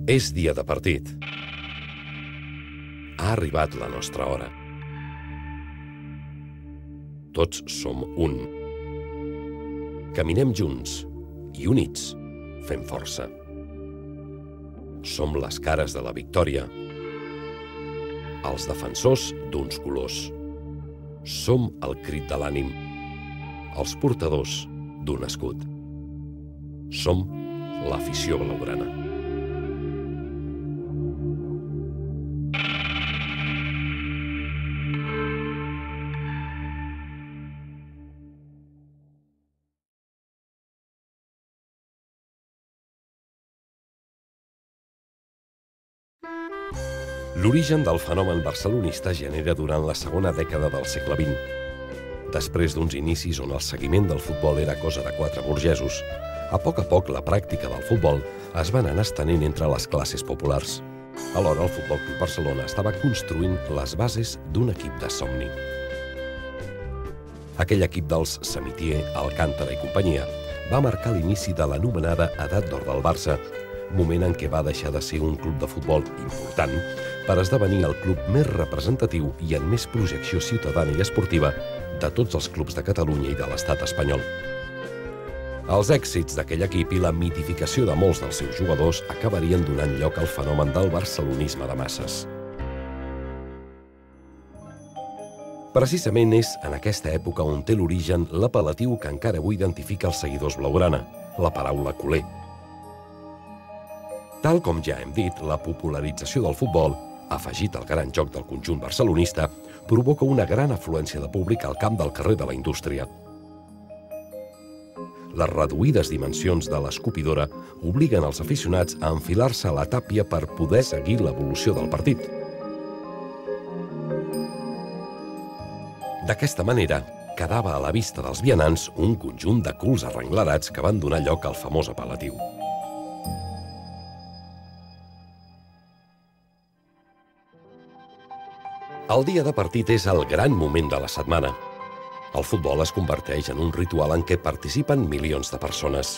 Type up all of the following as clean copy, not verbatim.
És dia de partit. Ha arribat la nostra hora. Tots som un. Caminem junts i units fem força. Som les cares de la victòria, els defensors d'uns colors. Som el crit de l'ànim, els portadors d'un escut. Som l'afició blaugrana. L'origen del fenomen barcelonista genera durant la segona dècada del segle XX. Després d'uns inicis on el seguiment del futbol era cosa de quatre burgesos, a poc la pràctica del futbol es va anar estenent entre les classes populars. Alhora, el Futbol Club Barcelona estava construint les bases d'un equip de somni. Aquell equip dels Samitier, Alcántara i companyia va marcar l'inici de l'anomenada Edat d'Or del Barça, moment en què va deixar de ser un club de futbol important per esdevenir el club més representatiu i amb més projecció ciutadana i esportiva de tots els clubs de Catalunya i de l'estat espanyol. Els èxits d'aquell equip i la mitificació de molts dels seus jugadors acabarien donant lloc al fenomen del barcelonisme de masses. Precisament és en aquesta època on té l'origen l'apel·latiu que encara avui identifica els seguidors blaugrana, la paraula culer. Tal com ja hem dit, la popularització del futbol, afegit al gran joc del conjunt barcelonista, provoca una gran afluència de públic al camp del carrer de la Indústria. Les reduïdes dimensions de l'escopidora obliguen els aficionats a enfilar-se a la tàpia per poder seguir l'evolució del partit. D'aquesta manera, quedava a la vista dels vianants un conjunt de culs arrenglerats que van donar lloc al famós apel·latiu. El dia de partit és el gran moment de la setmana. El futbol es converteix en un ritual en què participen milions de persones.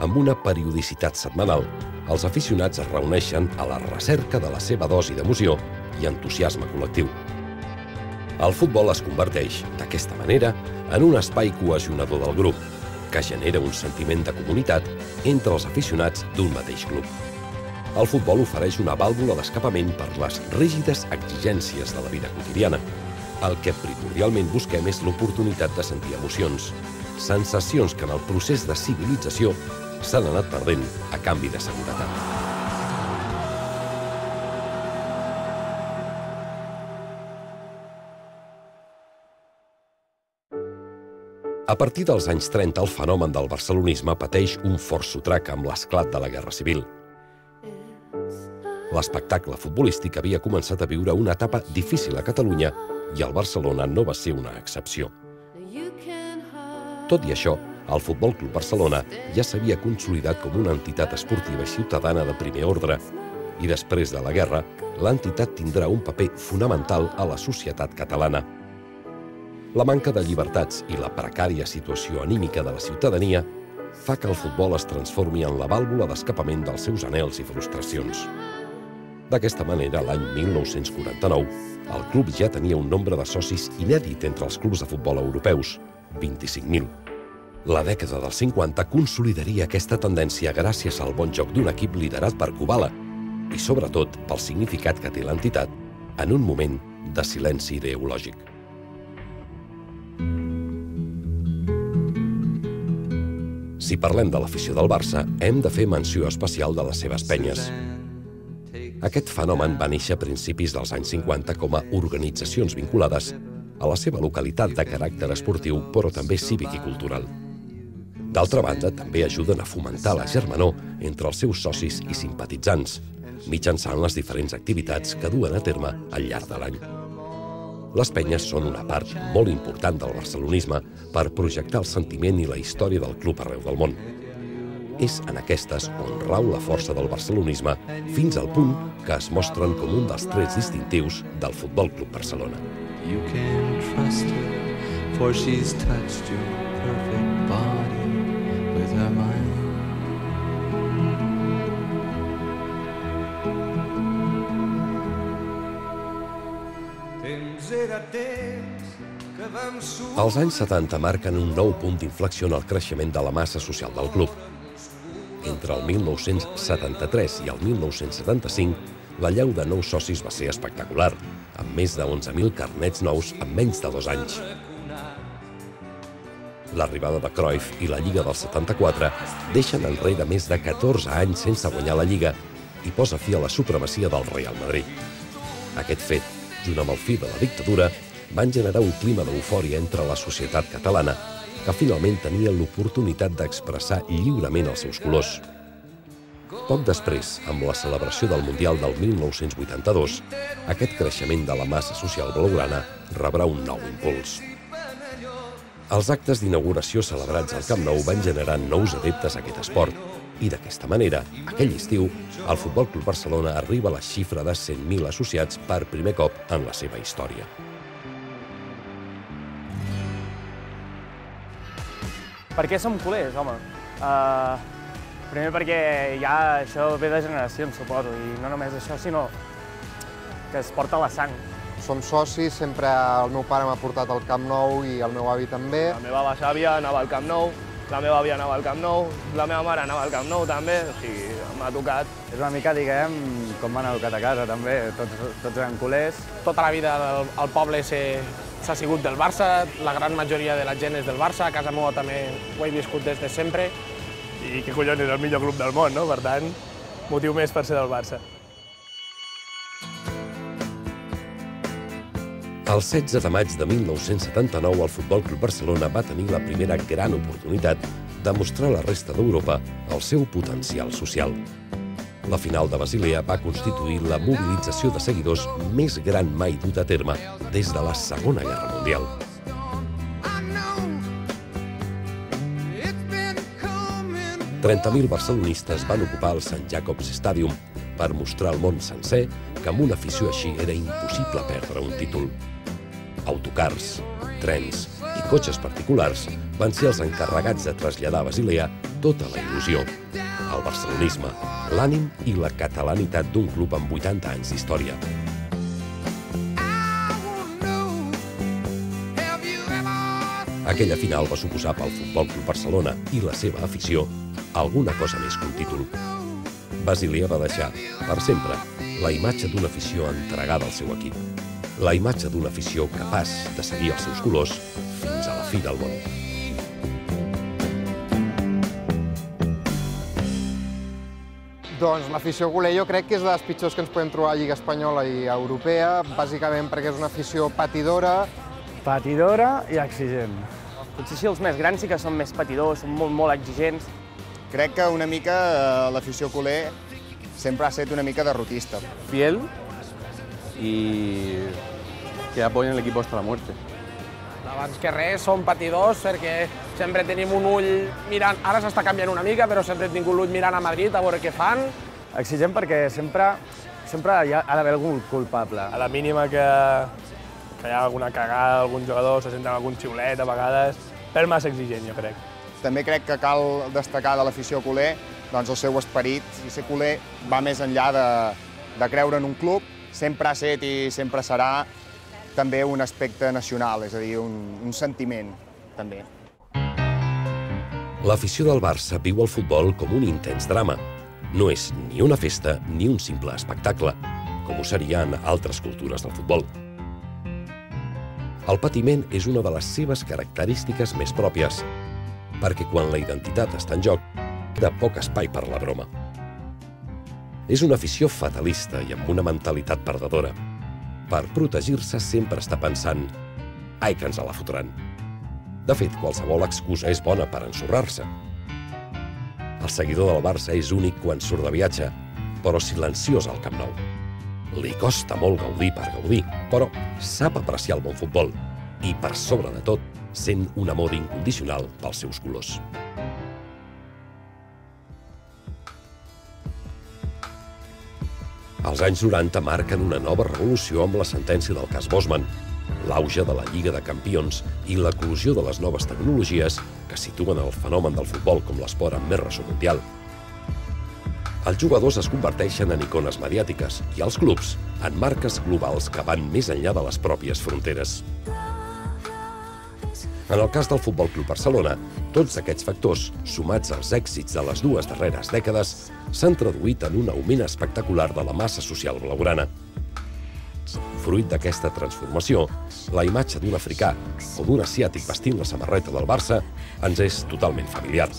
Amb una periodicitat setmanal, els aficionats es reuneixen a la recerca de la seva dosi d'emoció i entusiasme col·lectiu. El futbol es converteix, d'aquesta manera, en un espai cohesionador del grup, que genera un sentiment de comunitat entre els aficionats d'un mateix club. El futbol ofereix una vàlvula d'escapament per les rígides exigències de la vida quotidiana. El que primordialment busquem és l'oportunitat de sentir emocions, sensacions que en el procés de civilització s'han anat perdent a canvi de seguretat. A partir dels anys 30, el fenomen del barcelonisme pateix un fort sotrac amb l'esclat de la Guerra Civil. L'espectacle futbolístic havia començat a viure una etapa difícil a Catalunya i el Barcelona no va ser una excepció. Tot i això, el Futbol Club Barcelona ja s'havia consolidat com una entitat esportiva i ciutadana de primer ordre i després de la guerra, l'entitat tindrà un paper fonamental a la societat catalana. La manca de llibertats i la precària situació anímica de la ciutadania fa que el futbol es transformi en la vàlvula d'escapament dels seus anhels i frustracions. D'aquesta manera, l'any 1949, el club ja tenia un nombre de socis inèdit entre els clubs de futbol europeus, 25.000. La dècada dels 50 consolidaria aquesta tendència gràcies al bon joc d'un equip liderat per Kubala i, sobretot, pel significat que té l'entitat en un moment de silenci ideològic. Si parlem de l'afició del Barça, hem de fer menció especial de les seves penyes. Aquest fenomen va néixer a principis dels anys 50 com a organitzacions vinculades a la seva localitat de caràcter esportiu, però també cívic i cultural. D'altra banda, també ajuden a fomentar la germanor entre els seus socis i simpatitzants, mitjançant les diferents activitats que duen a terme al llarg de l'any. Les penyes són una part molt important del barcelonisme per projectar el sentiment i la història del club arreu del món. És en aquestes on rau la força del barcelonisme fins al punt que es mostren com un dels trets distintius del Futbol Club Barcelona. You can trust her, for she's touched your perfect body with her mind. Els anys 70 marquen un nou punt d'inflexió en el creixement de la massa social del club. Entre el 1973 i el 1975, la llau de nous socis va ser espectacular, amb més de 11.000 carnets nous en menys de 2 anys. L'arribada de Cruyff i la Lliga del 74 deixen enrere més de 14 anys sense guanyar la Lliga i posa fi a la supremacia del Real Madrid. Aquest fet, junt amb el fi de la dictadura, van generar un clima d'eufòria entre la societat catalana, que finalment tenia l'oportunitat d'expressar lliurement els seus colors. Poc després, amb la celebració del Mundial del 1982, aquest creixement de la massa social blaugrana rebrà un nou impuls. Els actes d'inauguració celebrats al Camp Nou van generar nous adeptes a aquest esport i d'aquesta manera, aquell estiu, el Futbol Club Barcelona arriba a la xifra de 100.000 associats per primer cop en la seva història. Per què som culers, home? Primer perquè ja això ve de generacions, suposo, i no només això, sinó que es porta la sang. Som socis, sempre el meu pare m'ha portat al Camp Nou i el meu avi també. La meva besàvia anava al Camp Nou, la meva àvia anava al Camp Nou, la meva mare anava al Camp Nou també, o sigui, m'ha tocat. És una mica, diguem, com m'han educat a casa també, tots eren culers. Tota la vida al poble s'ha sigut del Barça, la gran majoria de la gent és del Barça, a casa meva també ho he viscut des de sempre. I què collons, és el millor club del món, no? Per tant, motiu més per ser del Barça. El 16 de maig de 1979, el Futbol Club Barcelona va tenir la primera gran oportunitat de mostrar a la resta d'Europa el seu potencial social. La final de Basilea va constituir la mobilització de seguidors més gran mai dut a terme des de la Segona Guerra Mundial. 30.000 barcelonistes van ocupar el Sant Jacobs Stadium per mostrar al món sencer que amb una afició així era impossible perdre un títol. Autocars, trens i cotxes particulars van ser els encarregats de traslladar a Basilea tota la il·lusió, el barcelonisme, l'ànim i la catalanitat d'un club amb 80 anys d'història. Aquella final va suposar pel Futbol Club Barcelona i la seva afició alguna cosa més que un títol. Basilea va deixar, per sempre, la imatge d'una afició entregada al seu equip. La imatge d'una afició capaç de seguir els seus colors fins a la fi del món. Doncs l'afició culer jo crec que és de les pitjors que ens podem trobar a Lliga Espanyola i Europea, bàsicament perquè és una afició patidora. Patidora i exigent. Potser sí, els més grans sí que són més patidors, són molt exigents. Crec que una mica l'afició culer sempre ha estat una mica derrotista. Fiel y que apoyen el equipo hasta la muerte. Abans que res, som patidors perquè sempre tenim un ull mirant, ara s'està canviant una mica, però sempre he tingut l'ull mirant a Madrid a veure què fan. Exigent perquè sempre hi ha d'haver algun culpable. A la mínima que hi ha alguna cagada, algun jugador se senten algun xiulet a vegades, però massa exigent, jo crec. També crec que cal destacar de l'afició culer doncs, el seu esperit, i ser culer va més enllà de creure en un club, sempre ha estat i sempre serà també un aspecte nacional, és a dir, un sentiment, també. L'afició del Barça viu el futbol com un intens drama. No és ni una festa ni un simple espectacle, com ho seria en altres cultures del futbol. El patiment és una de les seves característiques més pròpies, perquè quan la identitat està en joc, queda poc espai per la broma. És una afició fatalista i amb una mentalitat perdedora. Per protegir-se sempre està pensant «ai, que ens la fotran». De fet, qualsevol excusa és bona per ensorrar-se. El seguidor del Barça és únic quan surt de viatge, però silenciós al Camp Nou. Li costa molt gaudir per gaudir, però sap apreciar el bon futbol i, per sobre de tot, sent un amor incondicional pels seus colors. Els anys 90 marquen una nova revolució amb la sentència del cas Bosman, l'auge de la Lliga de Campions i l'eclosió de les noves tecnologies que situen el fenomen del futbol com l'esport amb més ressò mundial. Els jugadors es converteixen en icones mediàtiques i els clubs en marques globals que van més enllà de les pròpies fronteres. En el cas del Futbol Club Barcelona, tots aquests factors, sumats als èxits de les dues darreres dècades, s'han traduït en un augment espectacular de la massa social blaugrana. Fruit d'aquesta transformació, la imatge d'un africà o d'un asiàtic vestint la samarreta del Barça ens és totalment familiar.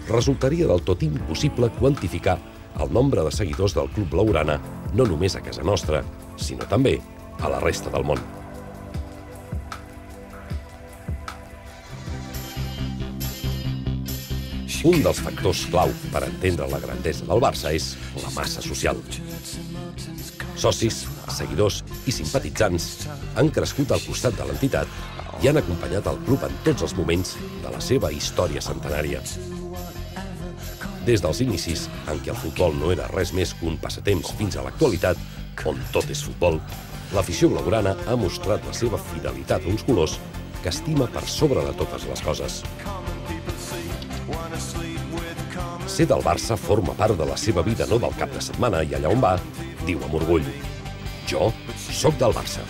Resultaria del tot impossible quantificar el nombre de seguidors del Club Blaugrana no només a casa nostra, sinó també a la resta del món. Un dels factors clau per entendre la grandesa del Barça és la massa social. Socis, seguidors i simpatitzants han crescut al costat de l'entitat i han acompanyat el club en tots els moments de la seva història centenària. Des dels inicis, en què el futbol no era res més que un passatemps fins a l'actualitat, on tot és futbol, l'afició blaugrana ha mostrat la seva fidelitat a uns colors que estima per sobre de totes les coses. Ser del Barça forma part de la seva vida, no del cap de setmana, i allà on va, diu amb orgull: jo sóc del Barça.